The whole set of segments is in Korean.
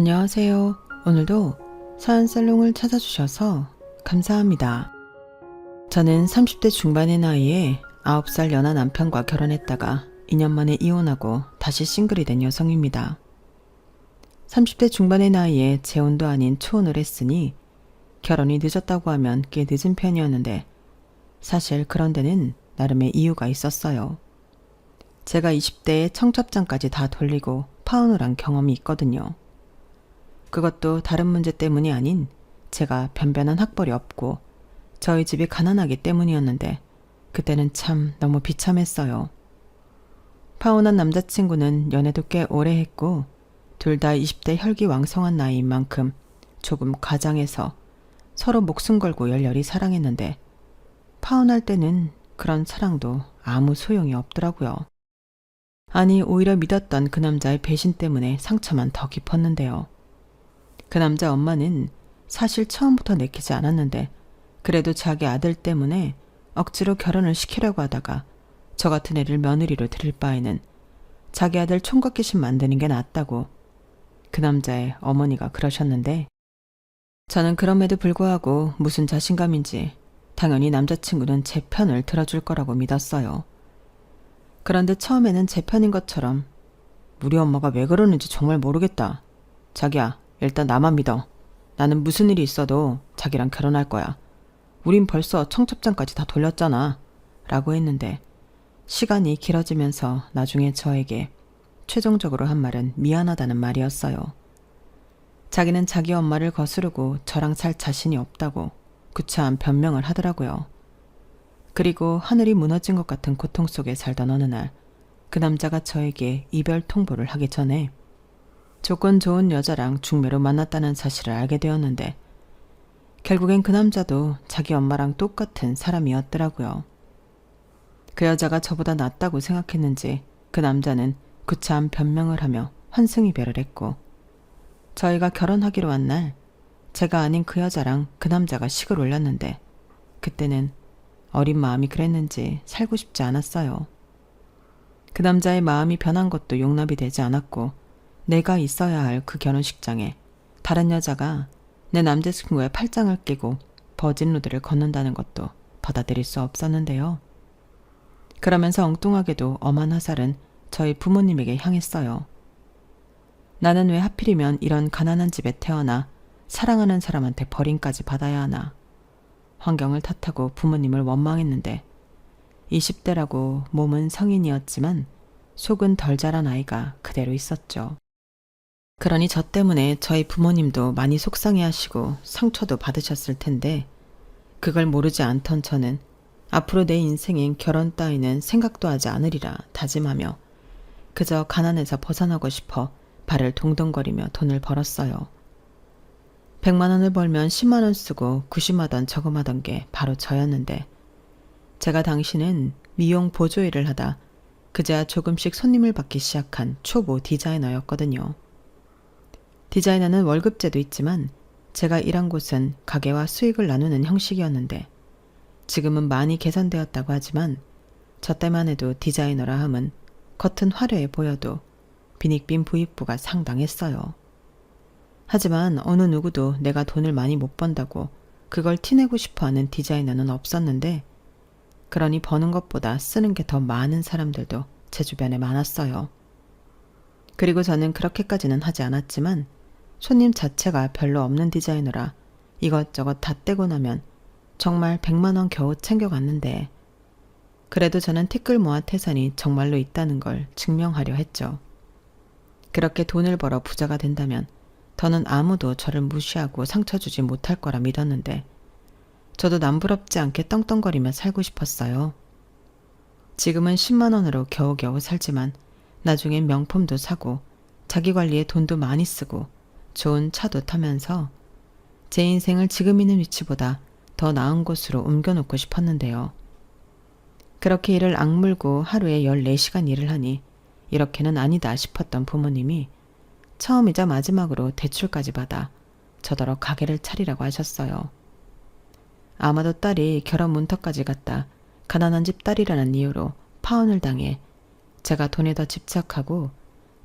안녕하세요. 오늘도 사연살롱을 찾아주셔서 감사합니다. 저는 30대 중반의 나이에 9살 연하 남편과 결혼했다가 2년 만에 이혼하고 다시 싱글이 된 여성입니다. 30대 중반의 나이에 재혼도 아닌 초혼을 했으니 결혼이 늦었다고 하면 꽤 늦은 편이었는데 사실 그런 데는 나름의 이유가 있었어요. 제가 20대에 청첩장까지 다 돌리고 파혼을 한 경험이 있거든요. 그것도 다른 문제 때문이 아닌 제가 변변한 학벌이 없고 저희 집이 가난하기 때문이었는데 그때는 참 너무 비참했어요. 파혼한 남자친구는 연애도 꽤 오래 했고 둘 다 20대 혈기왕성한 나이인 만큼 조금 가장해서 서로 목숨 걸고 열렬히 사랑했는데 파혼할 때는 그런 사랑도 아무 소용이 없더라고요. 아니 오히려 믿었던 그 남자의 배신 때문에 상처만 더 깊었는데요. 그 남자 엄마는 사실 처음부터 내키지 않았는데 그래도 자기 아들 때문에 억지로 결혼을 시키려고 하다가 저 같은 애를 며느리로 들일 바에는 자기 아들 총각귀신 만드는 게 낫다고 그 남자의 어머니가 그러셨는데 저는 그럼에도 불구하고 무슨 자신감인지 당연히 남자친구는 제 편을 들어줄 거라고 믿었어요. 그런데 처음에는 제 편인 것처럼 우리 엄마가 왜 그러는지 정말 모르겠다. 자기야. 일단 나만 믿어. 나는 무슨 일이 있어도 자기랑 결혼할 거야. 우린 벌써 청첩장까지 다 돌렸잖아. 라고 했는데 시간이 길어지면서 나중에 저에게 최종적으로 한 말은 미안하다는 말이었어요. 자기는 자기 엄마를 거스르고 저랑 살 자신이 없다고 구차한 변명을 하더라고요. 그리고 하늘이 무너진 것 같은 고통 속에 살던 어느 날 그 남자가 저에게 이별 통보를 하기 전에 조건 좋은 여자랑 중매로 만났다는 사실을 알게 되었는데 결국엔 그 남자도 자기 엄마랑 똑같은 사람이었더라고요. 그 여자가 저보다 낫다고 생각했는지 그 남자는 구차한 변명을 하며 환승이별을 했고 저희가 결혼하기로 한 날 제가 아닌 그 여자랑 그 남자가 식을 올렸는데 그때는 어린 마음이 그랬는지 살고 싶지 않았어요. 그 남자의 마음이 변한 것도 용납이 되지 않았고 내가 있어야 할 그 결혼식장에 다른 여자가 내 남자친구의 팔짱을 끼고 버진로드를 걷는다는 것도 받아들일 수 없었는데요. 그러면서 엉뚱하게도 엄한 화살은 저희 부모님에게 향했어요. 나는 왜 하필이면 이런 가난한 집에 태어나 사랑하는 사람한테 버림까지 받아야 하나. 환경을 탓하고 부모님을 원망했는데 20대라고 몸은 성인이었지만 속은 덜 자란 아이가 그대로 있었죠. 그러니 저 때문에 저희 부모님도 많이 속상해하시고 상처도 받으셨을 텐데 그걸 모르지 않던 저는 앞으로 내 인생엔 결혼 따위는 생각도 하지 않으리라 다짐하며 그저 가난에서 벗어나고 싶어 발을 동동거리며 돈을 벌었어요. 100만 원을 벌면 10만 원 쓰고 구심하던 저금하던 게 바로 저였는데 제가 당시는 미용 보조 일을 하다 그제야 조금씩 손님을 받기 시작한 초보 디자이너였거든요. 디자이너는 월급제도 있지만 제가 일한 곳은 가게와 수익을 나누는 형식이었는데 지금은 많이 개선되었다고 하지만 저 때만 해도 디자이너라 함은 겉은 화려해 보여도 빈익빈 부익부가 상당했어요. 하지만 어느 누구도 내가 돈을 많이 못 번다고 그걸 티내고 싶어하는 디자이너는 없었는데 그러니 버는 것보다 쓰는 게 더 많은 사람들도 제 주변에 많았어요. 그리고 저는 그렇게까지는 하지 않았지만 손님 자체가 별로 없는 디자이너라 이것저것 다 떼고 나면 정말 100만 원 겨우 챙겨갔는데 그래도 저는 티끌 모아 태산이 정말로 있다는 걸 증명하려 했죠. 그렇게 돈을 벌어 부자가 된다면 더는 아무도 저를 무시하고 상처 주지 못할 거라 믿었는데 저도 남부럽지 않게 떵떵거리며 살고 싶었어요. 지금은 10만 원으로 겨우겨우 살지만 나중엔 명품도 사고 자기 관리에 돈도 많이 쓰고 좋은 차도 타면서 제 인생을 지금 있는 위치보다 더 나은 곳으로 옮겨놓고 싶었는데요. 그렇게 일을 악물고 하루에 14시간 일을 하니 이렇게는 아니다 싶었던 부모님이 처음이자 마지막으로 대출까지 받아 저더러 가게를 차리라고 하셨어요. 아마도 딸이 결혼 문턱까지 갔다 가난한 집 딸이라는 이유로 파혼을 당해 제가 돈에 더 집착하고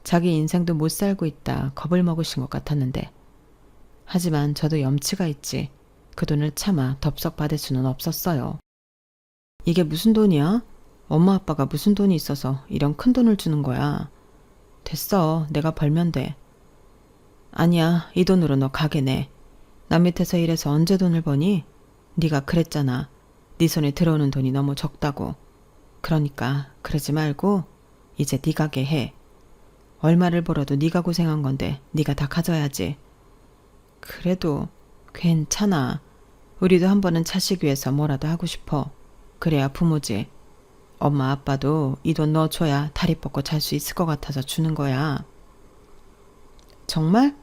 자기 인생도 못 살고 있다 겁을 먹으신 것 같았는데, 하지만 저도 염치가 있지 그 돈을 차마 덥석 받을 수는 없었어요. 이게 무슨 돈이야? 엄마 아빠가 무슨 돈이 있어서 이런 큰 돈을 주는 거야. 됐어, 내가 벌면 돼. 아니야, 이 돈으로 너 가게 내. 남 밑에서 일해서 언제 돈을 버니? 네가 그랬잖아. 네 손에 들어오는 돈이 너무 적다고. 그러니까 그러지 말고 이제 네 가게 해. 얼마를 벌어도 네가 고생한 건데 네가 다 가져야지. 그래도 괜찮아. 우리도 한 번은 자식 위해서 뭐라도 하고 싶어. 그래야 부모지. 엄마 아빠도 이 돈 넣어줘야 다리 뻗고 잘 수 있을 것 같아서 주는 거야. 정말?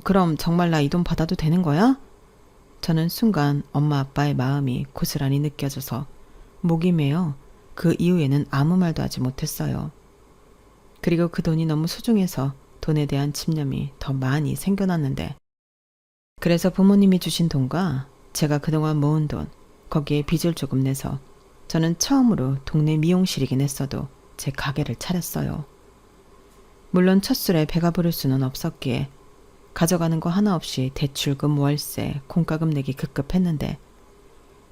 그럼 정말 나 이 돈 받아도 되는 거야? 저는 순간 엄마 아빠의 마음이 고스란히 느껴져서 목이 메어 그 이후에는 아무 말도 하지 못했어요. 그리고 그 돈이 너무 소중해서 돈에 대한 집념이 더 많이 생겨났는데, 그래서 부모님이 주신 돈과 제가 그동안 모은 돈, 거기에 빚을 조금 내서 저는 처음으로 동네 미용실이긴 했어도 제 가게를 차렸어요. 물론 첫 술에 배가 부를 수는 없었기에 가져가는 거 하나 없이 대출금, 월세, 공과금 내기 급급했는데,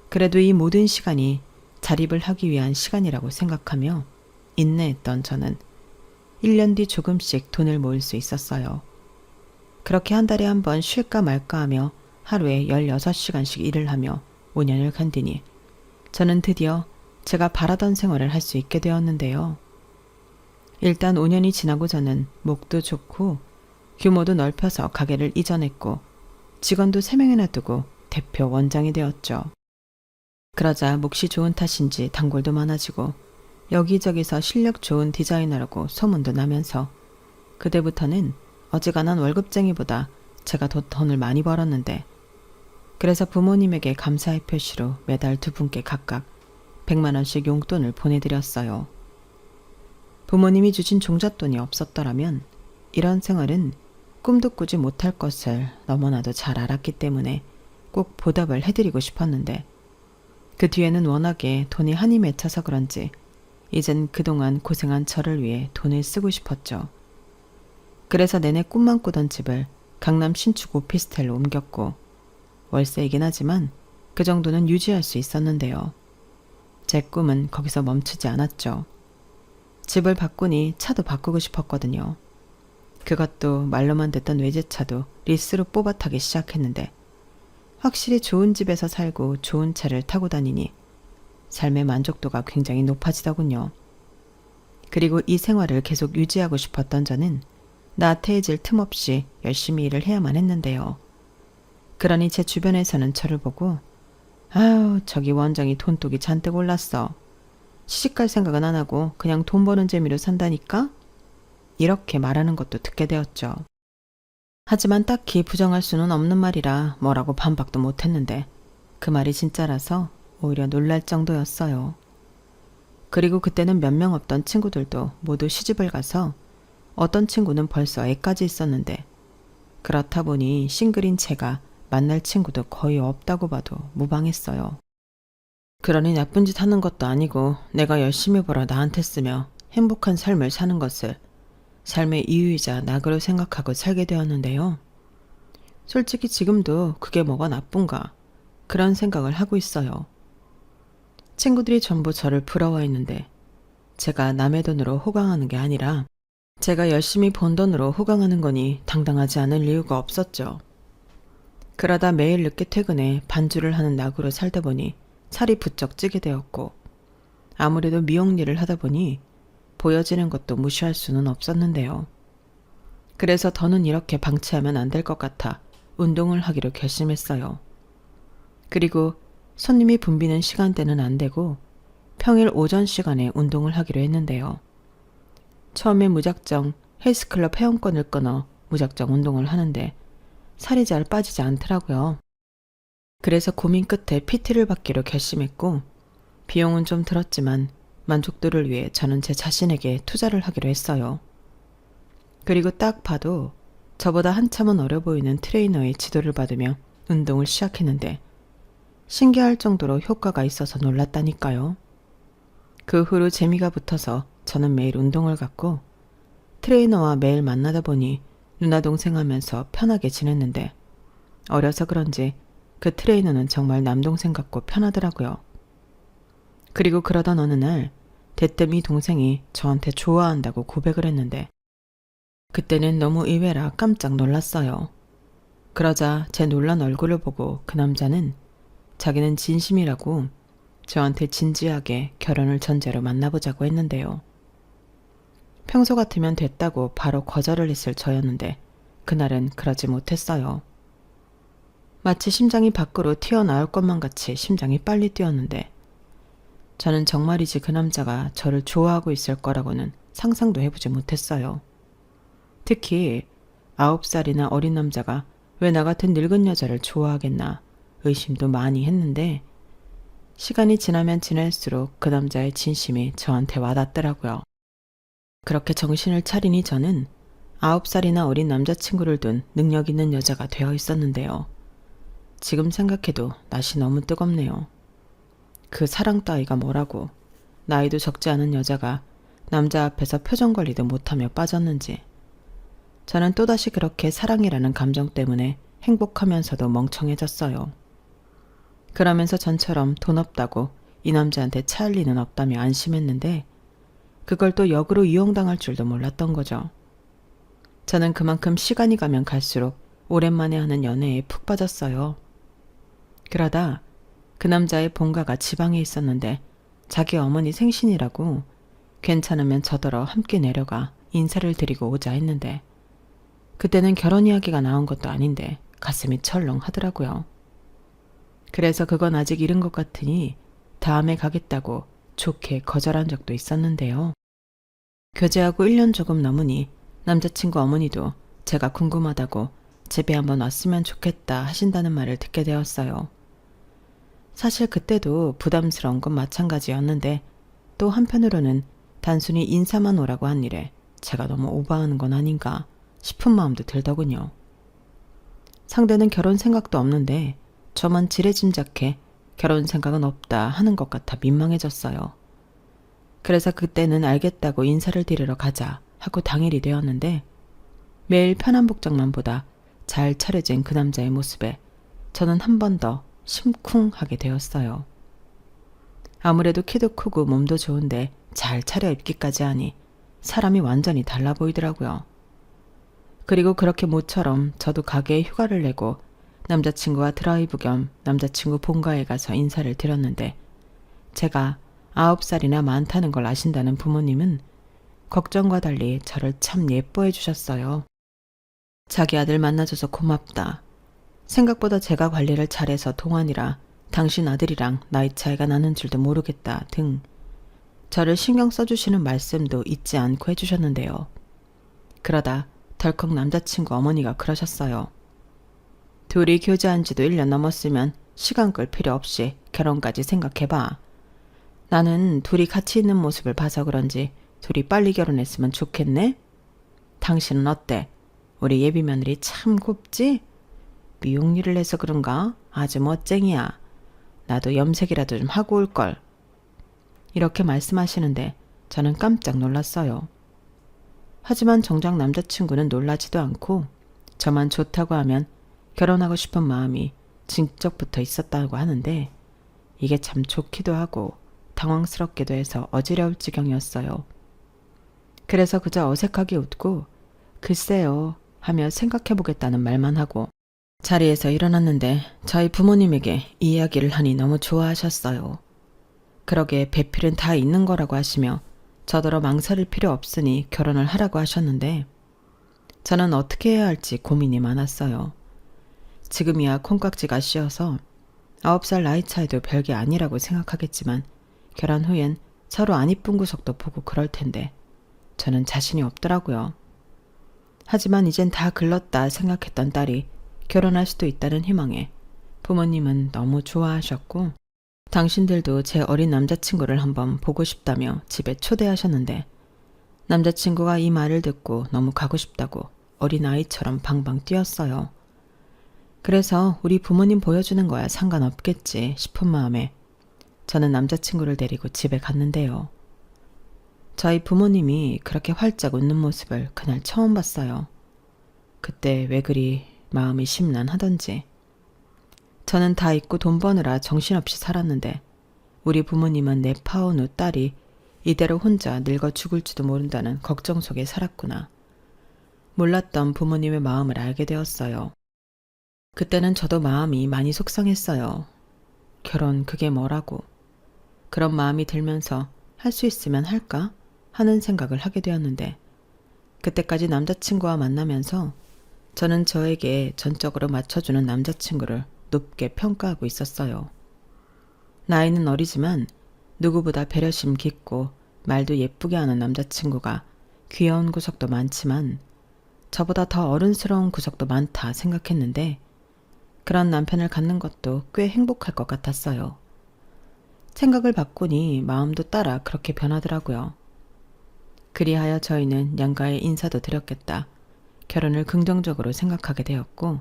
그래도 이 모든 시간이 자립을 하기 위한 시간이라고 생각하며 인내했던 저는 1년 뒤 조금씩 돈을 모을 수 있었어요. 그렇게 한 달에 한 번 쉴까 말까 하며 하루에 16시간씩 일을 하며 5년을 견디니 저는 드디어 제가 바라던 생활을 할 수 있게 되었는데요. 일단 5년이 지나고 저는 목도 좋고 규모도 넓혀서 가게를 이전했고 직원도 3명이나 두고 대표 원장이 되었죠. 그러자 몫이 좋은 탓인지 단골도 많아지고 여기저기서 실력 좋은 디자이너라고 소문도 나면서 그때부터는 어지간한 월급쟁이보다 제가 더 돈을 많이 벌었는데, 그래서 부모님에게 감사의 표시로 매달 2분께 각각 100만 원씩 용돈을 보내드렸어요. 부모님이 주신 종잣돈이 없었더라면 이런 생활은 꿈도 꾸지 못할 것을 너무나도 잘 알았기 때문에 꼭 보답을 해드리고 싶었는데, 그 뒤에는 워낙에 돈이 한이 맺혀서 그런지 이젠 그동안 고생한 저를 위해 돈을 쓰고 싶었죠. 그래서 내내 꿈만 꾸던 집을 강남 신축 오피스텔로 옮겼고, 월세이긴 하지만 그 정도는 유지할 수 있었는데요. 제 꿈은 거기서 멈추지 않았죠. 집을 바꾸니 차도 바꾸고 싶었거든요. 그것도 말로만 듣던 외제차도 리스로 뽑아 타기 시작했는데, 확실히 좋은 집에서 살고 좋은 차를 타고 다니니 삶의 만족도가 굉장히 높아지더군요. 그리고 이 생활을 계속 유지하고 싶었던 저는 나태해질 틈 없이 열심히 일을 해야만 했는데요. 그러니 제 주변에서는 저를 보고 아유, 저기 원장이 돈독이 잔뜩 올랐어. 시집갈 생각은 안 하고 그냥 돈 버는 재미로 산다니까? 이렇게 말하는 것도 듣게 되었죠. 하지만 딱히 부정할 수는 없는 말이라 뭐라고 반박도 못했는데 그 말이 진짜라서 오히려 놀랄 정도였어요. 그리고 그때는 몇 명 없던 친구들도 모두 시집을 가서 어떤 친구는 벌써 애까지 있었는데, 그렇다 보니 싱글인 제가 만날 친구도 거의 없다고 봐도 무방했어요. 그러니 나쁜 짓 하는 것도 아니고 내가 열심히 벌어 나한테 쓰며 행복한 삶을 사는 것을 삶의 이유이자 낙으로 생각하고 살게 되었는데요. 솔직히 지금도 그게 뭐가 나쁜가 그런 생각을 하고 있어요. 친구들이 전부 저를 부러워했는데 제가 남의 돈으로 호강하는 게 아니라 제가 열심히 번 돈으로 호강하는 거니 당당하지 않을 이유가 없었죠. 그러다 매일 늦게 퇴근해 반주를 하는 낙으로 살다 보니 살이 부쩍 찌게 되었고, 아무래도 미용 일을 하다 보니 보여지는 것도 무시할 수는 없었는데요. 그래서 더는 이렇게 방치하면 안 될 것 같아 운동을 하기로 결심했어요. 그리고 손님이 붐비는 시간대는 안 되고 평일 오전 시간에 운동을 하기로 했는데요. 처음에 무작정 헬스클럽 회원권을 끊어 무작정 운동을 하는데 살이 잘 빠지지 않더라고요. 그래서 고민 끝에 PT를 받기로 결심했고, 비용은 좀 들었지만 만족도를 위해 저는 제 자신에게 투자를 하기로 했어요. 그리고 딱 봐도 저보다 한참은 어려 보이는 트레이너의 지도를 받으며 운동을 시작했는데 신기할 정도로 효과가 있어서 놀랐다니까요. 그 후로 재미가 붙어서 저는 매일 운동을 갔고, 트레이너와 매일 만나다 보니 누나 동생 하면서 편하게 지냈는데 어려서 그런지 그 트레이너는 정말 남동생 같고 편하더라고요. 그리고 그러던 어느 날 대뜸 이 동생이 저한테 좋아한다고 고백을 했는데 그때는 너무 의외라 깜짝 놀랐어요. 그러자 제 놀란 얼굴을 보고 그 남자는 자기는 진심이라고 저한테 진지하게 결혼을 전제로 만나보자고 했는데요. 평소 같으면 됐다고 바로 거절을 했을 저였는데 그날은 그러지 못했어요. 마치 심장이 밖으로 튀어나올 것만 같이 심장이 빨리 뛰었는데 저는 정말이지 그 남자가 저를 좋아하고 있을 거라고는 상상도 해보지 못했어요. 특히 9살이나 어린 남자가 왜 나 같은 늙은 여자를 좋아하겠나 의심도 많이 했는데 시간이 지나면 지날수록 그 남자의 진심이 저한테 와닿더라고요. 그렇게 정신을 차리니 저는 9살이나 어린 남자친구를 둔 능력 있는 여자가 되어 있었는데요. 지금 생각해도 낯이 너무 뜨겁네요. 그 사랑 따위가 뭐라고 나이도 적지 않은 여자가 남자 앞에서 표정 관리도 못하며 빠졌는지 저는 또다시 그렇게 사랑이라는 감정 때문에 행복하면서도 멍청해졌어요. 그러면서 전처럼 돈 없다고 이 남자한테 차일 리는 없다며 안심했는데 그걸 또 역으로 이용당할 줄도 몰랐던 거죠. 저는 그만큼 시간이 가면 갈수록 오랜만에 하는 연애에 푹 빠졌어요. 그러다 그 남자의 본가가 지방에 있었는데 자기 어머니 생신이라고 괜찮으면 저더러 함께 내려가 인사를 드리고 오자 했는데 그때는 결혼 이야기가 나온 것도 아닌데 가슴이 철렁하더라고요. 그래서 그건 아직 이른 것 같으니 다음에 가겠다고 좋게 거절한 적도 있었는데요. 교제하고 1년 조금 넘으니 남자친구 어머니도 제가 궁금하다고 집에 한번 왔으면 좋겠다 하신다는 말을 듣게 되었어요. 사실 그때도 부담스러운 건 마찬가지였는데 또 한편으로는 단순히 인사만 오라고 한 일에 제가 너무 오버하는 건 아닌가 싶은 마음도 들더군요. 상대는 결혼 생각도 없는데 저만 지레짐작해 결혼 생각은 없다 하는 것 같아 민망해졌어요. 그래서 그때는 알겠다고 인사를 드리러 가자 하고 당일이 되었는데 매일 편한 복장만 보다 잘 차려진 그 남자의 모습에 저는 한 번 더 심쿵하게 되었어요. 아무래도 키도 크고 몸도 좋은데 잘 차려입기까지 하니 사람이 완전히 달라 보이더라고요. 그리고 그렇게 모처럼 저도 가게에 휴가를 내고 남자친구와 드라이브 겸 남자친구 본가에 가서 인사를 드렸는데 제가 9살이나 많다는 걸 아신다는 부모님은 걱정과 달리 저를 참 예뻐해 주셨어요. 자기 아들 만나줘서 고맙다. 생각보다 제가 관리를 잘해서 동안이라 당신 아들이랑 나이 차이가 나는 줄도 모르겠다 등 저를 신경 써주시는 말씀도 잊지 않고 해주셨는데요. 그러다 덜컥 남자친구 어머니가 그러셨어요. 둘이 교제한 지도 1년 넘었으면 시간 끌 필요 없이 결혼까지 생각해봐. 나는 둘이 같이 있는 모습을 봐서 그런지 둘이 빨리 결혼했으면 좋겠네? 당신은 어때? 우리 예비 며느리 참 곱지? 미용 일을 해서 그런가? 아주 멋쟁이야. 나도 염색이라도 좀 하고 올걸. 이렇게 말씀하시는데 저는 깜짝 놀랐어요. 하지만 정작 남자친구는 놀라지도 않고 저만 좋다고 하면 결혼하고 싶은 마음이 진적부터 있었다고 하는데 이게 참 좋기도 하고 당황스럽기도 해서 어지러울 지경이었어요. 그래서 그저 어색하게 웃고 글쎄요 하며 생각해보겠다는 말만 하고 자리에서 일어났는데 저희 부모님에게 이 이야기를 하니 너무 좋아하셨어요. 그러게 배필은 다 있는 거라고 하시며 저더러 망설일 필요 없으니 결혼을 하라고 하셨는데 저는 어떻게 해야 할지 고민이 많았어요. 지금이야 콩깍지가 씌어서 9살 나이 차이도 별게 아니라고 생각하겠지만 결혼 후엔 서로 안 이쁜 구석도 보고 그럴 텐데 저는 자신이 없더라고요. 하지만 이젠 다 글렀다 생각했던 딸이 결혼할 수도 있다는 희망에 부모님은 너무 좋아하셨고 당신들도 제 어린 남자친구를 한번 보고 싶다며 집에 초대하셨는데 남자친구가 이 말을 듣고 너무 가고 싶다고 어린아이처럼 방방 뛰었어요. 그래서 우리 부모님 보여주는 거야 상관없겠지 싶은 마음에 저는 남자친구를 데리고 집에 갔는데요. 저희 부모님이 그렇게 활짝 웃는 모습을 그날 처음 봤어요. 그때 왜 그리 마음이 심란하던지. 저는 다 잊고 돈 버느라 정신없이 살았는데 우리 부모님은 내 파온 후 딸이 이대로 혼자 늙어 죽을지도 모른다는 걱정 속에 살았구나. 몰랐던 부모님의 마음을 알게 되었어요. 그때는 저도 마음이 많이 속상했어요. 결혼 그게 뭐라고. 그런 마음이 들면서 할 수 있으면 할까 하는 생각을 하게 되었는데 그때까지 남자친구와 만나면서 저는 저에게 전적으로 맞춰주는 남자친구를 높게 평가하고 있었어요. 나이는 어리지만 누구보다 배려심 깊고 말도 예쁘게 하는 남자친구가 귀여운 구석도 많지만 저보다 더 어른스러운 구석도 많다 생각했는데 그런 남편을 갖는 것도 꽤 행복할 것 같았어요. 생각을 바꾸니 마음도 따라 그렇게 변하더라고요. 그리하여 저희는 양가에 인사도 드렸겠다. 결혼을 긍정적으로 생각하게 되었고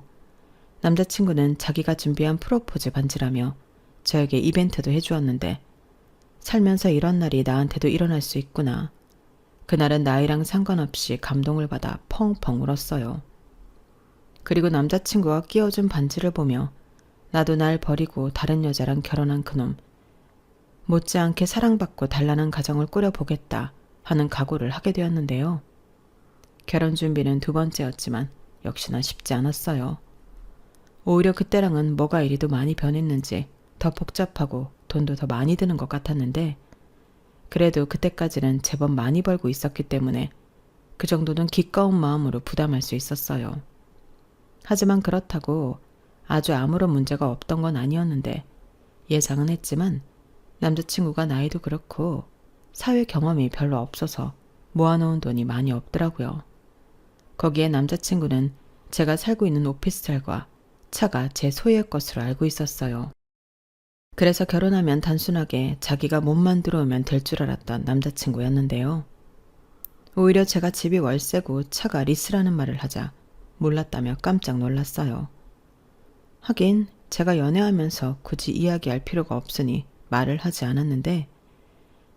남자친구는 자기가 준비한 프로포즈 반지라며 저에게 이벤트도 해주었는데 살면서 이런 날이 나한테도 일어날 수 있구나. 그날은 나이랑 상관없이 감동을 받아 펑펑 울었어요. 그리고 남자친구가 끼워준 반지를 보며 나도 날 버리고 다른 여자랑 결혼한 그놈 못지않게 사랑받고 단란한 가정을 꾸려보겠다 하는 각오를 하게 되었는데요. 결혼 준비는 두 번째였지만 역시나 쉽지 않았어요. 오히려 그때랑은 뭐가 이리도 많이 변했는지 더 복잡하고 돈도 더 많이 드는 것 같았는데 그래도 그때까지는 제법 많이 벌고 있었기 때문에 그 정도는 기꺼운 마음으로 부담할 수 있었어요. 하지만 그렇다고 아주 아무런 문제가 없던 건 아니었는데 예상은 했지만 남자친구가 나이도 그렇고 사회 경험이 별로 없어서 모아놓은 돈이 많이 없더라고요. 거기에 남자친구는 제가 살고 있는 오피스텔과 차가 제 소유의 것으로 알고 있었어요. 그래서 결혼하면 단순하게 자기가 몸만 들어오면 될 줄 알았던 남자친구였는데요. 오히려 제가 집이 월세고 차가 리스라는 말을 하자 몰랐다며 깜짝 놀랐어요. 하긴 제가 연애하면서 굳이 이야기할 필요가 없으니 말을 하지 않았는데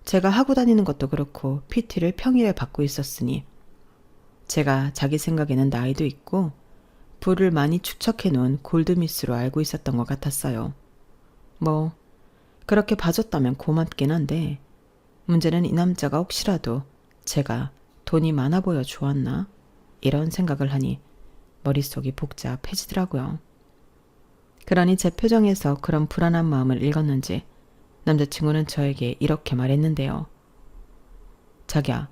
제가 하고 다니는 것도 그렇고 PT를 평일에 받고 있었으니 제가 자기 생각에는 나이도 있고 부를 많이 축적해 놓은 골드미스로 알고 있었던 것 같았어요. 뭐 그렇게 봐줬다면 고맙긴 한데 문제는 이 남자가 혹시라도 제가 돈이 많아 보여 좋았나? 이런 생각을 하니 머릿속이 복잡해지더라고요. 그러니 제 표정에서 그런 불안한 마음을 읽었는지 남자친구는 저에게 이렇게 말했는데요. 자기야,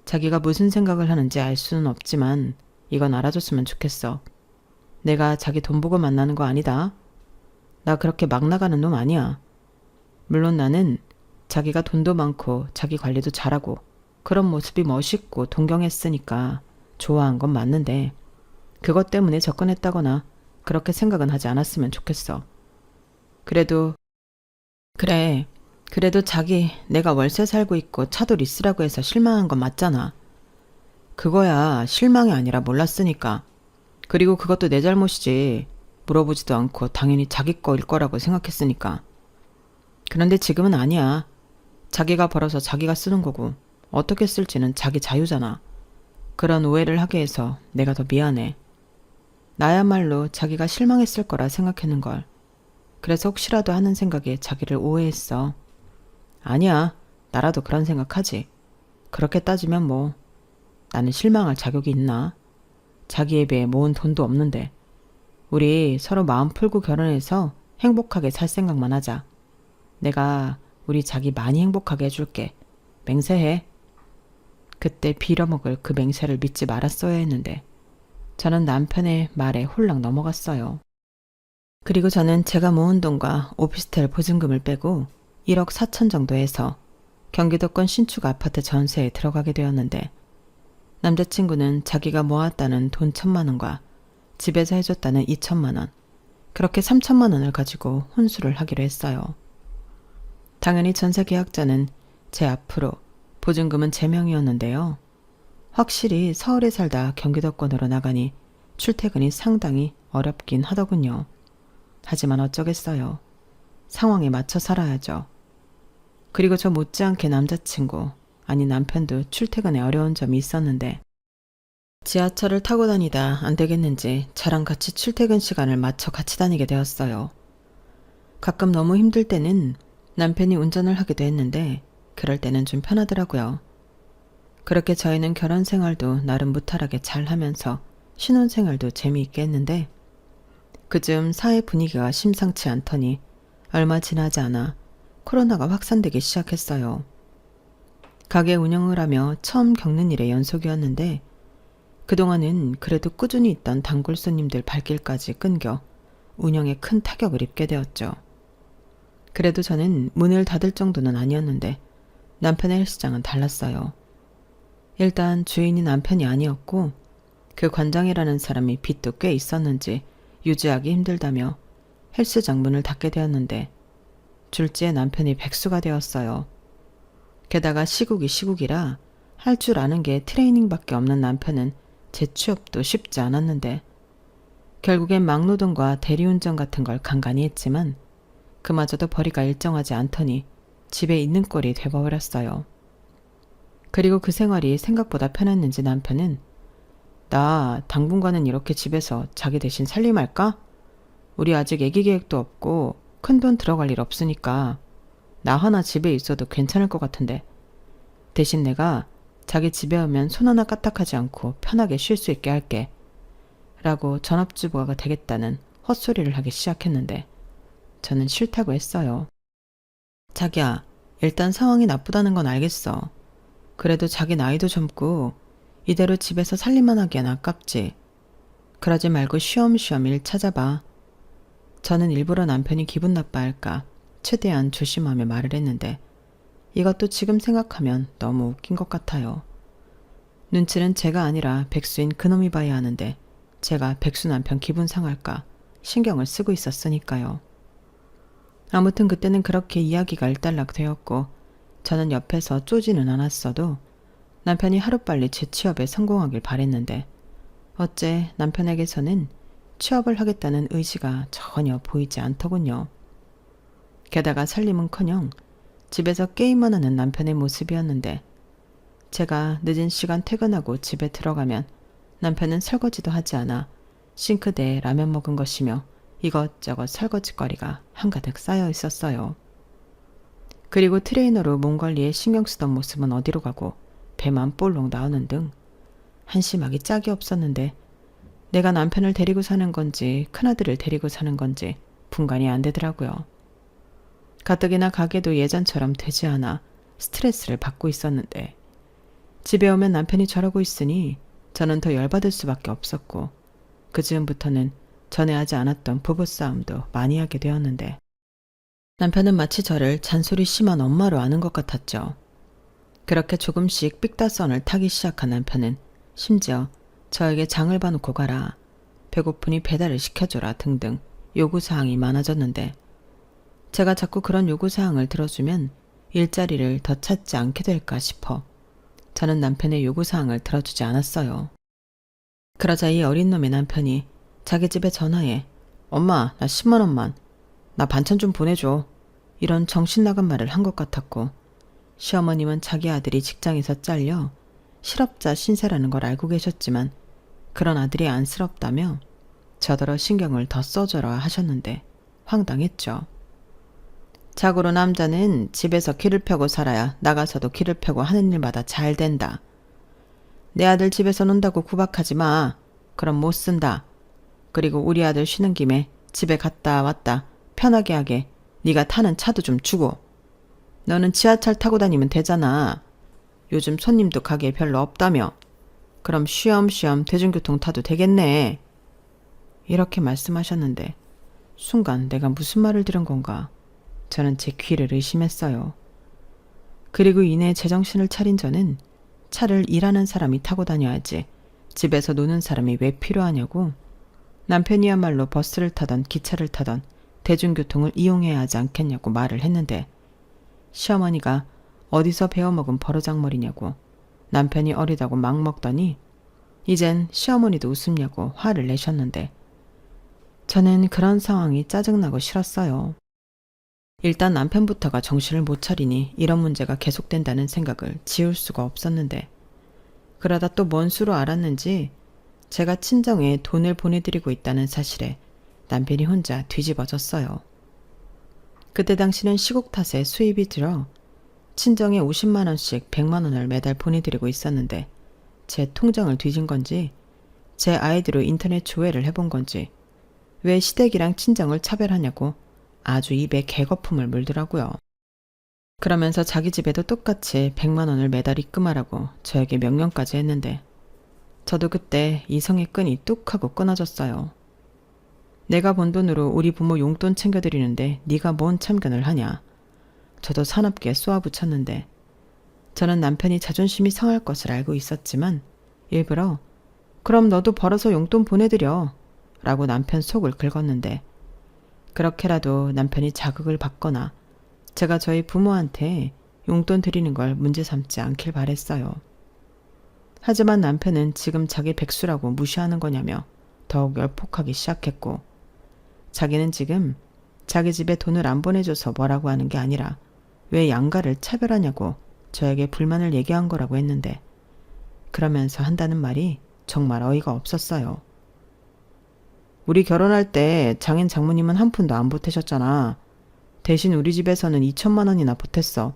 자기가 무슨 생각을 하는지 알 수는 없지만 이건 알아줬으면 좋겠어. 내가 자기 돈 보고 만나는 거 아니다. 나 그렇게 막 나가는 놈 아니야. 물론 나는 자기가 돈도 많고 자기 관리도 잘하고 그런 모습이 멋있고 동경했으니까 좋아한 건 맞는데 그것 때문에 접근했다거나 그렇게 생각은 하지 않았으면 좋겠어. 그래도 자기 내가 월세 살고 있고 차도 리스라고 해서 실망한 건 맞잖아. 그거야 실망이 아니라 몰랐으니까. 그리고 그것도 내 잘못이지. 물어보지도 않고 당연히 자기 거일 거라고 생각했으니까. 그런데 지금은 아니야. 자기가 벌어서 자기가 쓰는 거고 어떻게 쓸지는 자기 자유잖아. 그런 오해를 하게 해서 내가 더 미안해. 나야말로 자기가 실망했을 거라 생각했는걸. 그래서 혹시라도 하는 생각에 자기를 오해했어. 아니야. 나라도 그런 생각하지. 그렇게 따지면 뭐 나는 실망할 자격이 있나? 자기에 비해 모은 돈도 없는데 우리 서로 마음 풀고 결혼해서 행복하게 살 생각만 하자. 내가 우리 자기 많이 행복하게 해줄게. 맹세해. 그때 빌어먹을 그 맹세를 믿지 말았어야 했는데 저는 남편의 말에 홀랑 넘어갔어요. 그리고 저는 제가 모은 돈과 오피스텔 보증금을 빼고 1억 4천 정도 해서 경기도권 신축 아파트 전세에 들어가게 되었는데 남자친구는 자기가 모았다는 돈 1,000만 원과 집에서 해줬다는 2천만 원, 그렇게 3천만 원을 가지고 혼수를 하기로 했어요. 당연히 전세 계약자는 제 앞으로 보증금은 제 명이었는데요. 확실히 서울에 살다 경기도권으로 나가니 출퇴근이 상당히 어렵긴 하더군요. 하지만 어쩌겠어요. 상황에 맞춰 살아야죠. 그리고 저 못지않게 남자친구 아니 남편도 출퇴근에 어려운 점이 있었는데 지하철을 타고 다니다 안 되겠는지 저랑 같이 출퇴근 시간을 맞춰 같이 다니게 되었어요. 가끔 너무 힘들 때는 남편이 운전을 하기도 했는데 그럴 때는 좀 편하더라고요. 그렇게 저희는 결혼 생활도 나름 무탈하게 잘 하면서 신혼 생활도 재미있게 했는데 그쯤 사회 분위기가 심상치 않더니 얼마 지나지 않아 코로나가 확산되기 시작했어요. 가게 운영을 하며 처음 겪는 일의 연속이었는데 그동안은 그래도 꾸준히 있던 단골 손님들 발길까지 끊겨 운영에 큰 타격을 입게 되었죠. 그래도 저는 문을 닫을 정도는 아니었는데 남편의 헬스장은 달랐어요. 일단 주인이 남편이 아니었고 그 관장이라는 사람이 빚도 꽤 있었는지 유지하기 힘들다며 헬스장 문을 닫게 되었는데 졸지에 남편이 백수가 되었어요. 게다가 시국이 시국이라 할 줄 아는 게 트레이닝밖에 없는 남편은 재취업도 쉽지 않았는데 결국엔 막노동과 대리운전 같은 걸 간간히 했지만 그마저도 벌이가 일정하지 않더니 집에 있는 꼴이 돼버렸어요. 그리고 그 생활이 생각보다 편했는지 남편은 나 당분간은 이렇게 집에서 자기 대신 살림할까? 우리 아직 애기 계획도 없고 큰돈 들어갈 일 없으니까 나 하나 집에 있어도 괜찮을 것 같은데 대신 내가 자기 집에 오면 손 하나 까딱하지 않고 편하게 쉴 수 있게 할게 라고 전업주부가 되겠다는 헛소리를 하기 시작했는데 저는 싫다고 했어요. 자기야, 일단 상황이 나쁘다는 건 알겠어. 그래도 자기 나이도 젊고 이대로 집에서 살림만 하기엔 아깝지. 그러지 말고 쉬엄쉬엄 일 찾아봐. 저는 일부러 남편이 기분 나빠할까 최대한 조심하며 말을 했는데 이것도 지금 생각하면 너무 웃긴 것 같아요. 눈치는 제가 아니라 백수인 그놈이 봐야 하는데 제가 백수 남편 기분 상할까 신경을 쓰고 있었으니까요. 아무튼 그때는 그렇게 이야기가 일단락 되었고 저는 옆에서 쪼지는 않았어도 남편이 하루빨리 재취업에 성공하길 바랬는데 어째 남편에게서는 취업을 하겠다는 의지가 전혀 보이지 않더군요. 게다가 살림은커녕 집에서 게임만 하는 남편의 모습이었는데 제가 늦은 시간 퇴근하고 집에 들어가면 남편은 설거지도 하지 않아 싱크대에 라면 먹은 것이며 이것저것 설거지거리가 한가득 쌓여 있었어요. 그리고 트레이너로 몸 관리에 신경 쓰던 모습은 어디로 가고 배만 볼록 나오는 등 한심하기 짝이 없었는데 내가 남편을 데리고 사는 건지 큰아들을 데리고 사는 건지 분간이 안 되더라고요. 가뜩이나 가게도 예전처럼 되지 않아 스트레스를 받고 있었는데 집에 오면 남편이 저러고 있으니 저는 더 열받을 수밖에 없었고 그 즈음부터는 전에 하지 않았던 부부싸움도 많이 하게 되었는데 남편은 마치 저를 잔소리 심한 엄마로 아는 것 같았죠. 그렇게 조금씩 삑다선을 타기 시작한 남편은 심지어 저에게 장을 봐놓고 가라, 배고프니 배달을 시켜줘라 등등 요구사항이 많아졌는데 제가 자꾸 그런 요구사항을 들어주면 일자리를 더 찾지 않게 될까 싶어 저는 남편의 요구사항을 들어주지 않았어요. 그러자 이 어린 놈의 남편이 자기 집에 전화해 엄마 나 10만 원만 나 반찬 좀 보내줘 이런 정신나간 말을 한 것 같았고 시어머님은 자기 아들이 직장에서 잘려 실업자 신세라는 걸 알고 계셨지만 그런 아들이 안쓰럽다며 저더러 신경을 더 써줘라 하셨는데 황당했죠. 자고로 남자는 집에서 길을 펴고 살아야 나가서도 길을 펴고 하는 일마다 잘 된다. 내 아들 집에서 논다고 구박하지 마. 그럼 못 쓴다. 그리고 우리 아들 쉬는 김에 집에 갔다 왔다 편하게 하게 네가 타는 차도 좀 주고. 너는 지하철 타고 다니면 되잖아. 요즘 손님도 가게에 별로 없다며. 그럼 쉬엄쉬엄 대중교통 타도 되겠네. 이렇게 말씀하셨는데 순간 내가 무슨 말을 들은 건가. 저는 제 귀를 의심했어요. 그리고 이내 제정신을 차린 저는 차를 일하는 사람이 타고 다녀야지 집에서 노는 사람이 왜 필요하냐고 남편이야말로 버스를 타던 기차를 타던 대중교통을 이용해야 하지 않겠냐고 말을 했는데 시어머니가 어디서 배워먹은 버르장머리냐고 남편이 어리다고 막 먹더니 이젠 시어머니도 웃음냐고 화를 내셨는데 저는 그런 상황이 짜증나고 싫었어요. 일단 남편부터가 정신을 못 차리니 이런 문제가 계속된다는 생각을 지울 수가 없었는데, 그러다 또 뭔 수로 알았는지 제가 친정에 돈을 보내드리고 있다는 사실에 남편이 혼자 뒤집어졌어요. 그때 당시는 시국 탓에 수입이 들어 친정에 50만 원씩 100만 원을 매달 보내드리고 있었는데, 제 통장을 뒤진 건지 제 아이디로 인터넷 조회를 해본 건지 왜 시댁이랑 친정을 차별하냐고 아주 입에 개거품을 물더라고요. 그러면서 자기 집에도 똑같이 100만 원을 매달 입금하라고 저에게 명령까지 했는데, 저도 그때 이성의 끈이 뚝 하고 끊어졌어요. 내가 번 돈으로 우리 부모 용돈 챙겨드리는데 네가 뭔 참견을 하냐. 저도 사납게 쏘아붙였는데, 저는 남편이 자존심이 상할 것을 알고 있었지만 일부러 그럼 너도 벌어서 용돈 보내드려 라고 남편 속을 긁었는데, 그렇게라도 남편이 자극을 받거나 제가 저희 부모한테 용돈 드리는 걸 문제 삼지 않길 바랬어요. 하지만 남편은 지금 자기 백수라고 무시하는 거냐며 더욱 열폭하기 시작했고, 자기는 지금 자기 집에 돈을 안 보내줘서 뭐라고 하는 게 아니라 왜 양가를 차별하냐고 저에게 불만을 얘기한 거라고 했는데, 그러면서 한다는 말이 정말 어이가 없었어요. 우리 결혼할 때 장인 장모님은 한 푼도 안 보태셨잖아. 대신 우리 집에서는 2천만 원이나 보탰어.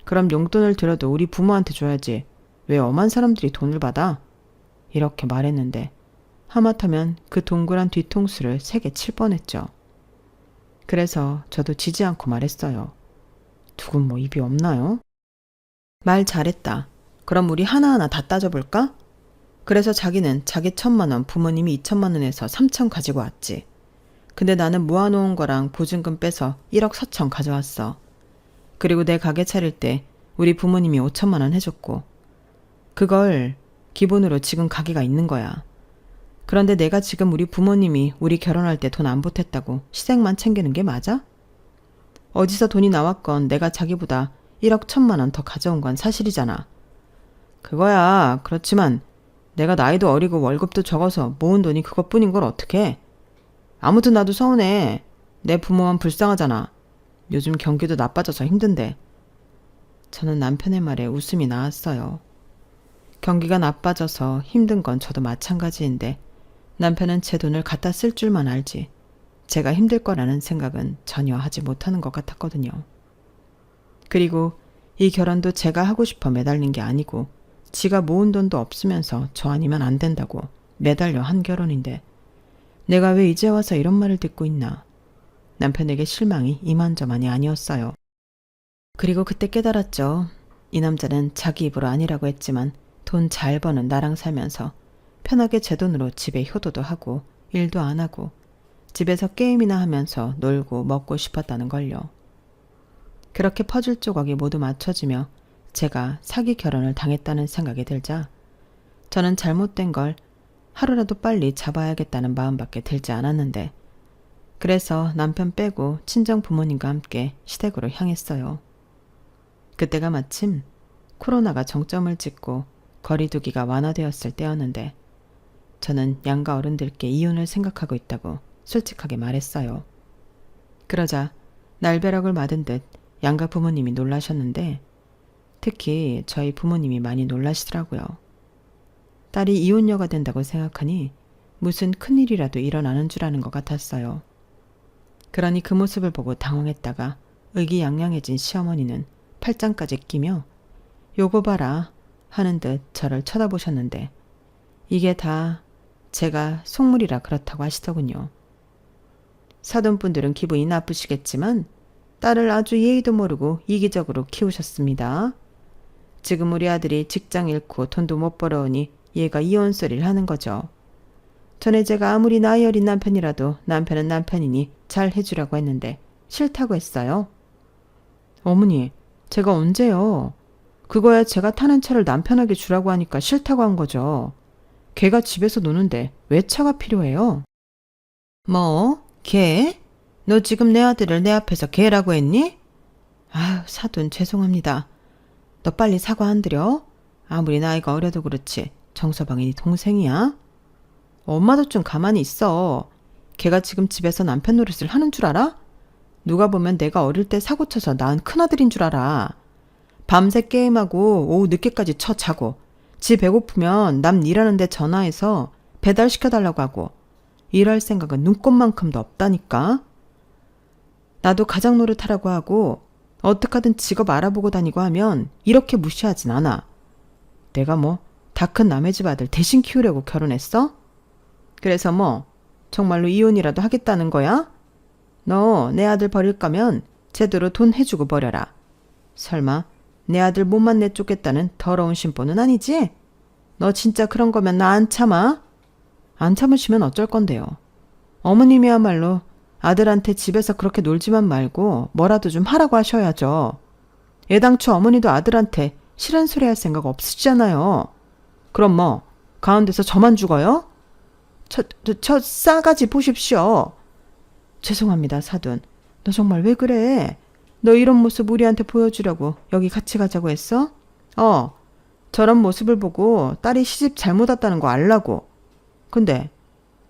그럼 용돈을 들여도 우리 부모한테 줘야지. 왜 엄한 사람들이 돈을 받아? 이렇게 말했는데, 하마터면 그 동그란 뒤통수를 3개 칠 뻔했죠. 그래서 저도 지지 않고 말했어요. 두분 뭐 입이 없나요? 말 잘했다. 그럼 우리 하나하나 다 따져볼까? 그래서 자기는 자기 1,000만 원, 부모님이 2천만 원에서 3천 가지고 왔지. 근데 나는 모아놓은 거랑 보증금 빼서 1억 4천 가져왔어. 그리고 내 가게 차릴 때 우리 부모님이 5천만 원 해줬고, 그걸 기본으로 지금 가게가 있는 거야. 그런데 내가 지금 우리 부모님이 우리 결혼할 때 돈 안 보탰다고 시댁만 챙기는 게 맞아? 어디서 돈이 나왔건 내가 자기보다 1억 1,000만 원 더 가져온 건 사실이잖아. 그거야. 그렇지만 내가 나이도 어리고 월급도 적어서 모은 돈이 그것뿐인 걸 어떡해. 아무튼 나도 서운해. 내 부모만 불쌍하잖아. 요즘 경기도 나빠져서 힘든데. 저는 남편의 말에 웃음이 나왔어요. 경기가 나빠져서 힘든 건 저도 마찬가지인데, 남편은 제 돈을 갖다 쓸 줄만 알지 제가 힘들 거라는 생각은 전혀 하지 못하는 것 같았거든요. 그리고 이 결혼도 제가 하고 싶어 매달린 게 아니고 지가 모은 돈도 없으면서 저 아니면 안 된다고 매달려 한 결혼인데, 내가 왜 이제 와서 이런 말을 듣고 있나. 남편에게 실망이 이만저만이 아니었어요. 그리고 그때 깨달았죠. 이 남자는 자기 입으로 아니라고 했지만 돈 잘 버는 나랑 살면서 편하게 제 돈으로 집에 효도도 하고 일도 안 하고 집에서 게임이나 하면서 놀고 먹고 싶었다는 걸요. 그렇게 퍼즐 조각이 모두 맞춰지며 제가 사기 결혼을 당했다는 생각이 들자 저는 잘못된 걸 하루라도 빨리 잡아야겠다는 마음밖에 들지 않았는데, 그래서 남편 빼고 친정 부모님과 함께 시댁으로 향했어요. 그때가 마침 코로나가 정점을 찍고 거리두기가 완화되었을 때였는데, 저는 양가 어른들께 이혼을 생각하고 있다고 솔직하게 말했어요. 그러자 날벼락을 맞은 듯 양가 부모님이 놀라셨는데, 특히 저희 부모님이 많이 놀라시더라고요. 딸이 이혼녀가 된다고 생각하니 무슨 큰일이라도 일어나는 줄 아는 것 같았어요. 그러니 그 모습을 보고 당황했다가 의기양양해진 시어머니는 팔짱까지 끼며 요거 봐라 하는 듯 저를 쳐다보셨는데, 이게 다 제가 속물이라 그렇다고 하시더군요. 사돈분들은 기분이 나쁘시겠지만 딸을 아주 예의도 모르고 이기적으로 키우셨습니다. 지금 우리 아들이 직장 잃고 돈도 못 벌어오니 얘가 이혼 소리를 하는 거죠. 전에 제가 아무리 나이 어린 남편이라도 남편은 남편이니 잘 해주라고 했는데 싫다고 했어요. 어머니, 제가 언제요? 그거야 제가 타는 차를 남편에게 주라고 하니까 싫다고 한 거죠. 걔가 집에서 노는데 왜 차가 필요해요? 뭐? 걔? 너 지금 내 아들을 내 앞에서 걔라고 했니? 아유, 사돈 죄송합니다. 너 빨리 사과 안 드려? 아무리 나이가 어려도 그렇지 정서방이 네 동생이야? 엄마도 좀 가만히 있어. 걔가 지금 집에서 남편 노릇을 하는 줄 알아? 누가 보면 내가 어릴 때 사고쳐서 낳은 큰아들인 줄 알아. 밤새 게임하고 오후 늦게까지 쳐 자고 지 배고프면 남 일하는데 전화해서 배달시켜달라고 하고 일할 생각은 눈꼽만큼도 없다니까. 나도 가장 노릇하라고 하고 어떡하든 직업 알아보고 다니고 하면 이렇게 무시하진 않아. 내가 뭐 다 큰 남의 집 아들 대신 키우려고 결혼했어? 그래서 뭐 정말로 이혼이라도 하겠다는 거야? 너 내 아들 버릴 거면 제대로 돈 해주고 버려라. 설마 내 아들 몸만 내쫓겠다는 더러운 심보는 아니지? 너 진짜 그런 거면 나 안 참아? 안 참으시면 어쩔 건데요. 어머님이야말로 아들한테 집에서 그렇게 놀지만 말고 뭐라도 좀 하라고 하셔야죠. 애당초 어머니도 아들한테 싫은 소리 할 생각 없으시잖아요. 그럼 뭐 가운데서 저만 죽어요? 저 싸가지 보십시오. 죄송합니다, 사돈. 너 정말 왜 그래? 너 이런 모습 우리한테 보여주려고 여기 같이 가자고 했어? 저런 모습을 보고 딸이 시집 잘못 왔다는 거 알라고. 근데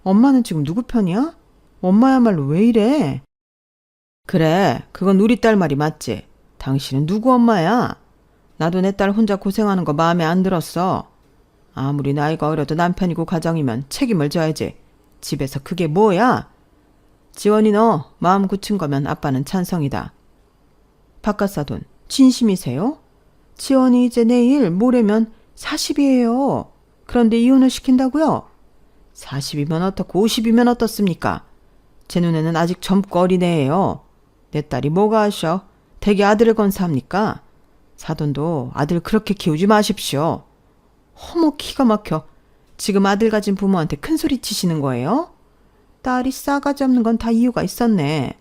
엄마는 지금 누구 편이야? 엄마야말로 왜 이래? 그래, 그건 우리 딸 말이 맞지. 당신은 누구 엄마야? 나도 내 딸 혼자 고생하는 거 마음에 안 들었어. 아무리 나이가 어려도 남편이고 가정이면 책임을 져야지. 집에서 그게 뭐야? 지원이 너 마음 굳힌 거면 아빠는 찬성이다. 바깥사돈, 진심이세요? 지원이 이제 내일 모레면 40이에요. 그런데 이혼을 시킨다고요? 40이면 어떻고 50이면 어떻습니까? 제 눈에는 아직 젊고 어린애예요. 내 딸이 뭐가 하셔? 대개 아들을 건사합니까? 사돈도 아들 그렇게 키우지 마십시오. 어머, 기가 막혀. 지금 아들 가진 부모한테 큰소리 치시는 거예요? 딸이 싸가지 없는 건 다 이유가 있었네.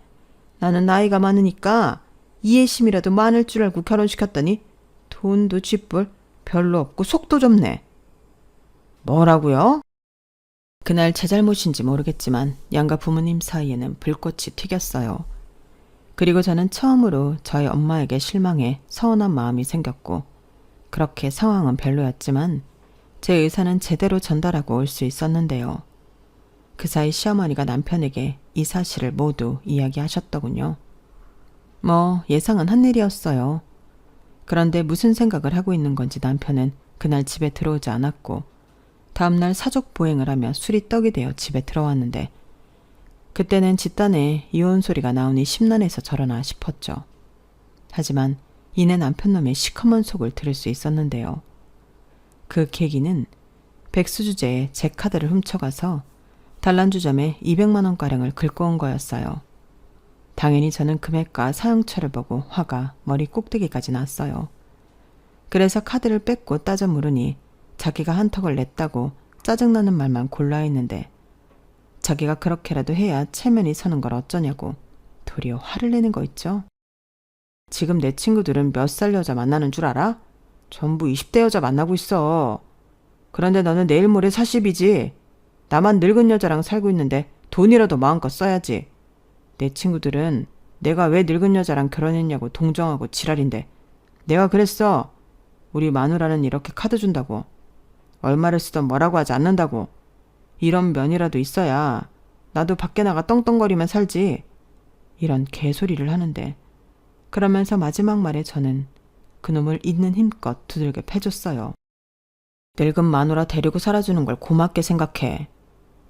나는 나이가 많으니까 이해심이라도 많을 줄 알고 결혼시켰더니 돈도 쥐뿔 별로 없고 속도 좁네. 뭐라고요? 그날 제 잘못인지 모르겠지만 양가 부모님 사이에는 불꽃이 튀겼어요. 그리고 저는 처음으로 저희 엄마에게 실망해 서운한 마음이 생겼고 그렇게 상황은 별로였지만 제 의사는 제대로 전달하고 올 수 있었는데요. 그 사이 시어머니가 남편에게 이 사실을 모두 이야기하셨더군요. 뭐 예상은 한 일이었어요. 그런데 무슨 생각을 하고 있는 건지 남편은 그날 집에 들어오지 않았고 다음날 사족 보행을 하며 술이 떡이 되어 집에 들어왔는데 그때는 집단에 이혼 소리가 나오니 심란해서 저러나 싶었죠. 하지만 이내 남편놈의 시커먼 속을 들을 수 있었는데요. 그 계기는 백수주제에 제 카드를 훔쳐가서 단란주점에 200만 원가량을 긁고 온 거였어요. 당연히 저는 금액과 사용처를 보고 화가 머리 꼭대기까지 났어요. 그래서 카드를 뺏고 따져 물으니 자기가 한턱을 냈다고 짜증나는 말만 골라 했는데 자기가 그렇게라도 해야 체면이 서는 걸 어쩌냐고 도리어 화를 내는 거 있죠. 지금 내 친구들은 몇 살 여자 만나는 줄 알아? 전부 20대 여자 만나고 있어. 그런데 너는 내일 모레 40이지. 나만 늙은 여자랑 살고 있는데 돈이라도 마음껏 써야지. 내 친구들은 내가 왜 늙은 여자랑 결혼했냐고 동정하고 지랄인데 내가 그랬어. 우리 마누라는 이렇게 카드 준다고. 얼마를 쓰던 뭐라고 하지 않는다고. 이런 면이라도 있어야 나도 밖에 나가 떵떵거리면 살지. 이런 개소리를 하는데 그러면서 마지막 말에 저는 그놈을 있는 힘껏 두들겨 패줬어요. 늙은 마누라 데리고 살아주는 걸 고맙게 생각해.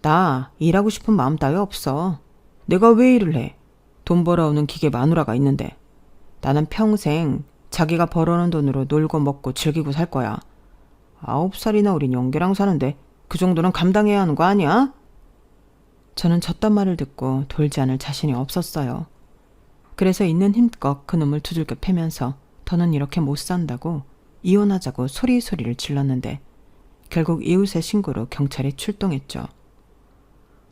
나 일하고 싶은 마음 따위 없어. 내가 왜 일을 해? 돈 벌어오는 기계 마누라가 있는데. 나는 평생 자기가 벌어오는 돈으로 놀고 먹고 즐기고 살 거야. 9살이나 어린 영계랑 사는데 그 정도는 감당해야 하는 거 아니야? 저는 저딴 말을 듣고 돌지 않을 자신이 없었어요. 그래서 있는 힘껏 그놈을 두들겨 패면서 더는 이렇게 못 산다고 이혼하자고 소리소리를 질렀는데 결국 이웃의 신고로 경찰이 출동했죠.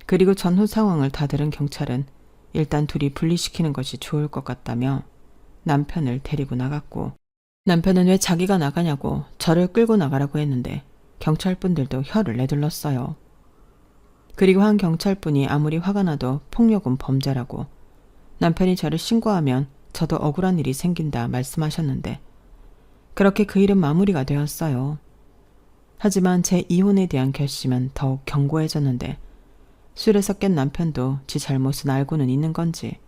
그리고 전후 상황을 다 들은 경찰은 일단 둘이 분리시키는 것이 좋을 것 같다며 남편을 데리고 나갔고 남편은 왜 자기가 나가냐고 저를 끌고 나가라고 했는데 경찰분들도 혀를 내둘렀어요. 그리고 한 경찰분이 아무리 화가 나도 폭력은 범죄라고 남편이 저를 신고하면 저도 억울한 일이 생긴다 말씀하셨는데 그렇게 그 일은 마무리가 되었어요. 하지만 제 이혼에 대한 결심은 더욱 견고해졌는데 술에서 깬 남편도 지 잘못은 알고는 있는 건지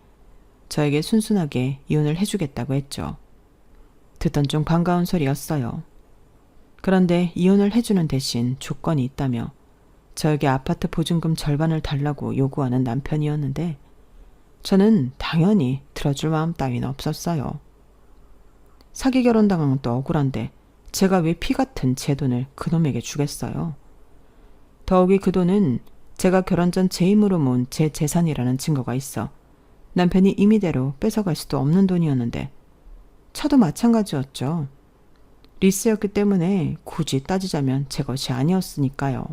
저에게 순순하게 이혼을 해주겠다고 했죠. 듣던 중 반가운 소리였어요. 그런데 이혼을 해주는 대신 조건이 있다며 저에게 아파트 보증금 절반을 달라고 요구하는 남편이었는데 저는 당연히 들어줄 마음 따위는 없었어요. 사기 결혼당한 것도 억울한데 제가 왜 피 같은 제 돈을 그놈에게 주겠어요. 더욱이 그 돈은 제가 결혼 전 제 힘으로 모은 제 재산이라는 증거가 있어 남편이 임의대로 뺏어갈 수도 없는 돈이었는데 차도 마찬가지였죠. 리스였기 때문에 굳이 따지자면 제 것이 아니었으니까요.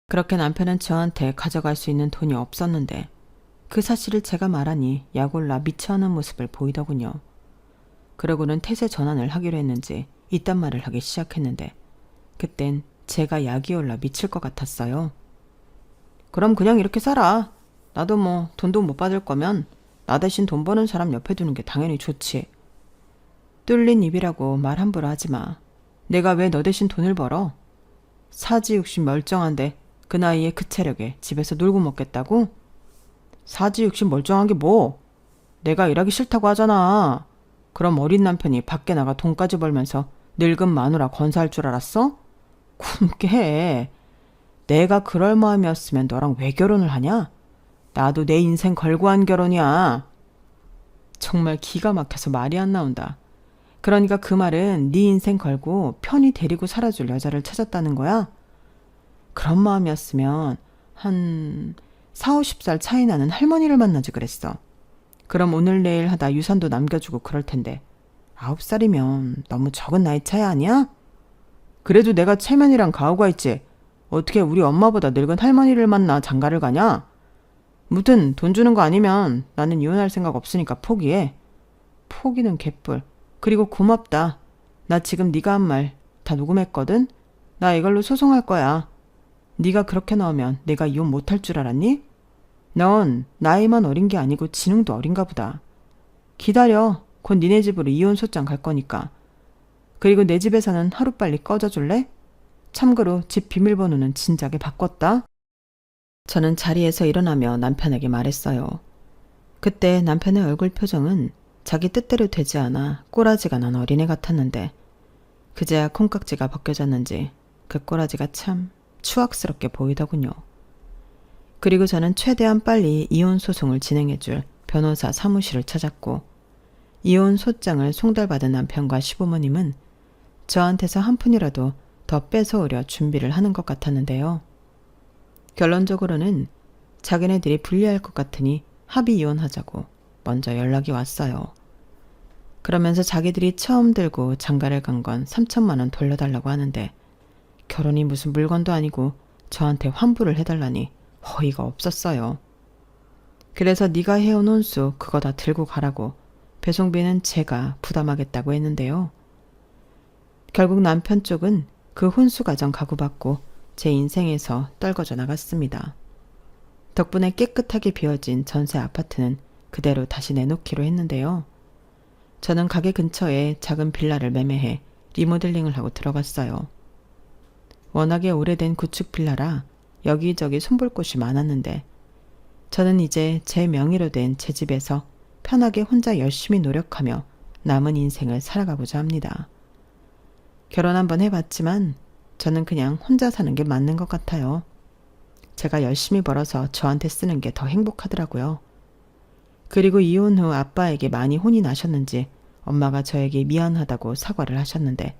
그렇게 남편은 저한테 가져갈 수 있는 돈이 없었는데 그 사실을 제가 말하니 약올라 미쳐하는 모습을 보이더군요. 그러고는 태세 전환을 하기로 했는지 이딴 말을 하기 시작했는데 그땐 제가 약이 올라 미칠 것 같았어요. 그럼 그냥 이렇게 살아. 나도 뭐 돈도 못 받을 거면 나 대신 돈 버는 사람 옆에 두는 게 당연히 좋지. 뚫린 입이라고 말 함부로 하지 마. 내가 왜 너 대신 돈을 벌어? 사지육신 멀쩡한데 그 나이에 그 체력에 집에서 놀고 먹겠다고? 사지육신 멀쩡한 게 뭐? 내가 일하기 싫다고 하잖아. 그럼 어린 남편이 밖에 나가 돈까지 벌면서 늙은 마누라 건사할 줄 알았어? 굶게 해. 내가 그럴 마음이었으면 너랑 왜 결혼을 하냐? 나도 내 인생 걸고 한 결혼이야. 정말 기가 막혀서 말이 안 나온다. 그러니까 그 말은 네 인생 걸고 편히 데리고 살아줄 여자를 찾았다는 거야? 그런 마음이었으면 한 40, 50살 차이 나는 할머니를 만나지 그랬어. 그럼 오늘 내일 하다 유산도 남겨주고 그럴 텐데 9살이면 너무 적은 나이 차이 아니야? 그래도 내가 체면이랑 가오가 있지. 어떻게 우리 엄마보다 늙은 할머니를 만나 장가를 가냐? 무튼 돈 주는 거 아니면 나는 이혼할 생각 없으니까 포기해. 포기는 개뿔. 그리고 고맙다. 나 지금 네가 한 말 다 녹음했거든. 나 이걸로 소송할 거야. 네가 그렇게 나오면 내가 이혼 못할 줄 알았니? 넌 나이만 어린 게 아니고 지능도 어린가 보다. 기다려. 곧 니네 집으로 이혼 소장 갈 거니까. 그리고 내 집에서는 하루빨리 꺼져줄래? 참고로 집 비밀번호는 진작에 바꿨다. 저는 자리에서 일어나며 남편에게 말했어요. 그때 남편의 얼굴 표정은 자기 뜻대로 되지 않아 꼬라지가 난 어린애 같았는데 그제야 콩깍지가 벗겨졌는지 그 꼬라지가 참 추악스럽게 보이더군요. 그리고 저는 최대한 빨리 이혼 소송을 진행해줄 변호사 사무실을 찾았고 이혼 소장을 송달받은 남편과 시부모님은 저한테서 한 푼이라도 더 뺏어오려 준비를 하는 것 같았는데요. 결론적으로는 자기네들이 불리할 것 같으니 합의 이혼하자고 먼저 연락이 왔어요. 그러면서 자기들이 처음 들고 장가를 간 건 3천만 원 돌려달라고 하는데 결혼이 무슨 물건도 아니고 저한테 환불을 해달라니 어이가 없었어요. 그래서 네가 해온 혼수 그거 다 들고 가라고 배송비는 제가 부담하겠다고 했는데요. 결국 남편 쪽은 그 혼수 과정 각오받고 제 인생에서 떨궈져 나갔습니다. 덕분에 깨끗하게 비워진 전세 아파트는 그대로 다시 내놓기로 했는데요. 저는 가게 근처에 작은 빌라를 매매해 리모델링을 하고 들어갔어요. 워낙에 오래된 구축 빌라라 여기저기 손볼 곳이 많았는데 저는 이제 제 명의로 된 제 집에서 편하게 혼자 열심히 노력하며 남은 인생을 살아가고자 합니다. 결혼 한번 해봤지만 저는 그냥 혼자 사는 게 맞는 것 같아요. 제가 열심히 벌어서 저한테 쓰는 게 더 행복하더라고요. 그리고 이혼 후 아빠에게 많이 혼이 나셨는지 엄마가 저에게 미안하다고 사과를 하셨는데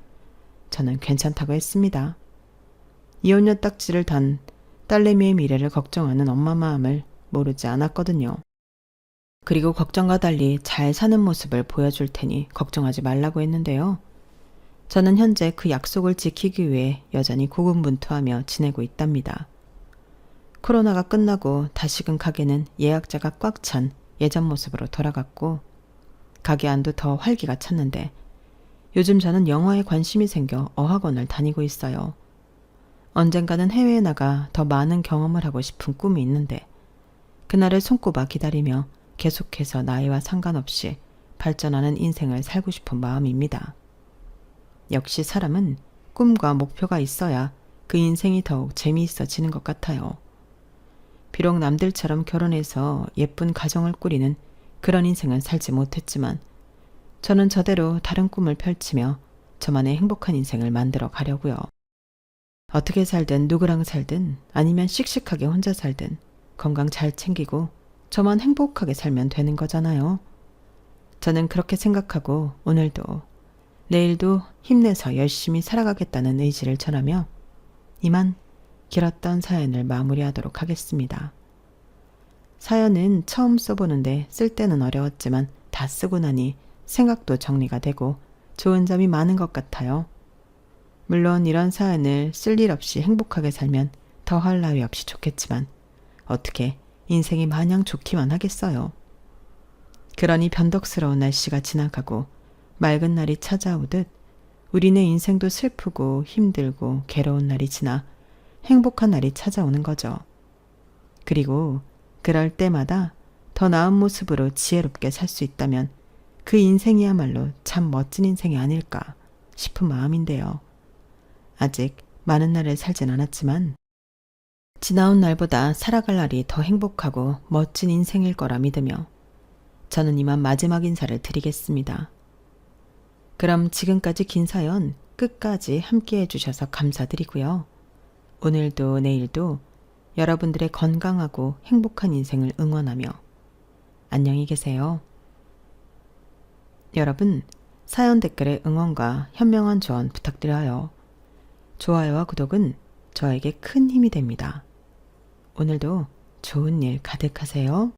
저는 괜찮다고 했습니다. 이혼녀 딱지를 단 딸내미의 미래를 걱정하는 엄마 마음을 모르지 않았거든요. 그리고 걱정과 달리 잘 사는 모습을 보여줄 테니 걱정하지 말라고 했는데요. 저는 현재 그 약속을 지키기 위해 여전히 고군분투하며 지내고 있답니다. 코로나가 끝나고 다시금 가게는 예약자가 꽉 찬 예전 모습으로 돌아갔고 가게 안도 더 활기가 찼는데 요즘 저는 영화에 관심이 생겨 어학원을 다니고 있어요. 언젠가는 해외에 나가 더 많은 경험을 하고 싶은 꿈이 있는데 그날을 손꼽아 기다리며 계속해서 나이와 상관없이 발전하는 인생을 살고 싶은 마음입니다. 역시 사람은 꿈과 목표가 있어야 그 인생이 더욱 재미있어지는 것 같아요. 비록 남들처럼 결혼해서 예쁜 가정을 꾸리는 그런 인생은 살지 못했지만 저는 저대로 다른 꿈을 펼치며 저만의 행복한 인생을 만들어 가려고요. 어떻게 살든 누구랑 살든 아니면 씩씩하게 혼자 살든 건강 잘 챙기고 저만 행복하게 살면 되는 거잖아요. 저는 그렇게 생각하고 오늘도 내일도 힘내서 열심히 살아가겠다는 의지를 전하며 이만 길었던 사연을 마무리하도록 하겠습니다. 사연은 처음 써보는데 쓸 때는 어려웠지만 다 쓰고 나니 생각도 정리가 되고 좋은 점이 많은 것 같아요. 물론 이런 사연을 쓸 일 없이 행복하게 살면 더할 나위 없이 좋겠지만 어떻게 인생이 마냥 좋기만 하겠어요. 그러니 변덕스러운 날씨가 지나가고 맑은 날이 찾아오듯 우리네 인생도 슬프고 힘들고 괴로운 날이 지나 행복한 날이 찾아오는 거죠. 그리고 그럴 때마다 더 나은 모습으로 지혜롭게 살 수 있다면 그 인생이야말로 참 멋진 인생이 아닐까 싶은 마음인데요. 아직 많은 날을 살진 않았지만 지나온 날보다 살아갈 날이 더 행복하고 멋진 인생일 거라 믿으며 저는 이만 마지막 인사를 드리겠습니다. 그럼 지금까지 긴 사연 끝까지 함께 해주셔서 감사드리고요. 오늘도 내일도 여러분들의 건강하고 행복한 인생을 응원하며 안녕히 계세요. 여러분, 사연 댓글에 응원과 현명한 조언 부탁드려요. 좋아요와 구독은 저에게 큰 힘이 됩니다. 오늘도 좋은 일 가득하세요.